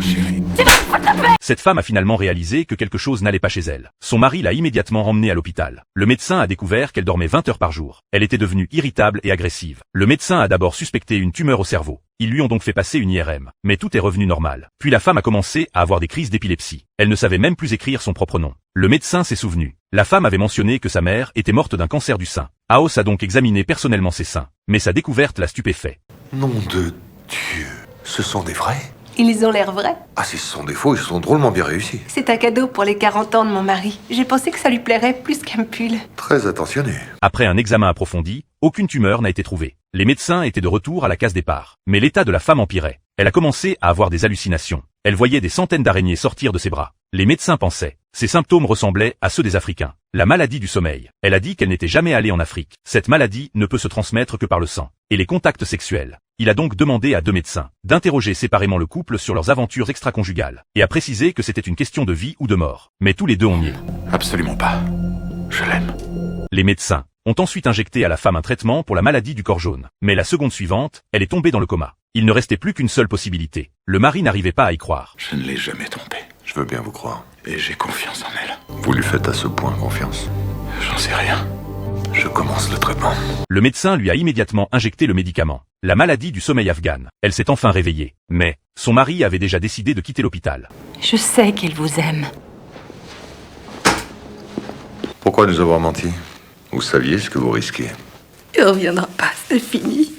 chérie. Cette femme a finalement réalisé que quelque chose n'allait pas chez elle. Son mari l'a immédiatement emmenée à l'hôpital. Le médecin a découvert qu'elle dormait 20 heures par jour. Elle était devenue irritable et agressive. Le médecin a d'abord suspecté une tumeur au cerveau. Ils lui ont donc fait passer une IRM. Mais tout est revenu normal. Puis la femme a commencé à avoir des crises d'épilepsie. Elle ne savait même plus écrire son propre nom. Le médecin s'est souvenu. La femme avait mentionné que sa mère était morte d'un cancer du sein. Aos a donc examiné personnellement ses seins. Mais sa découverte l'a stupéfait. Nom de Dieu. Ce sont des vrais? Ils ont l'air vrais. Ah, si ce sont des faux, ils sont drôlement bien réussis. C'est un cadeau pour les 40 ans de mon mari. J'ai pensé que ça lui plairait plus qu'un pull. Très attentionné. Après un examen approfondi, aucune tumeur n'a été trouvée. Les médecins étaient de retour à la case départ. Mais l'état de la femme empirait. Elle a commencé à avoir des hallucinations. Elle voyait des centaines d'araignées sortir de ses bras. Les médecins pensaient. Ces symptômes ressemblaient à ceux des Africains. La maladie du sommeil. Elle a dit qu'elle n'était jamais allée en Afrique. Cette maladie ne peut se transmettre que par le sang. Et les contacts sexuels. Il a donc demandé à 2 médecins d'interroger séparément le couple sur leurs aventures extra-conjugales. Et a précisé que c'était une question de vie ou de mort. Mais tous les deux ont nié. Absolument pas. Je l'aime. Les médecins ont ensuite injecté à la femme un traitement pour la maladie du corps jaune. Mais la seconde suivante, elle est tombée dans le coma. Il ne restait plus qu'une seule possibilité. Le mari n'arrivait pas à y croire. Je ne l'ai jamais trompée. Je veux bien vous croire. Et j'ai confiance en elle. Vous lui faites à ce point confiance? J'en sais rien. Je commence le traitement. Le médecin lui a immédiatement injecté le médicament. La maladie du sommeil afghane. Elle s'est enfin réveillée. Mais son mari avait déjà décidé de quitter l'hôpital. Je sais qu'elle vous aime. Pourquoi nous avoir menti? Vous saviez ce que vous risquiez. Il reviendra pas, c'est fini.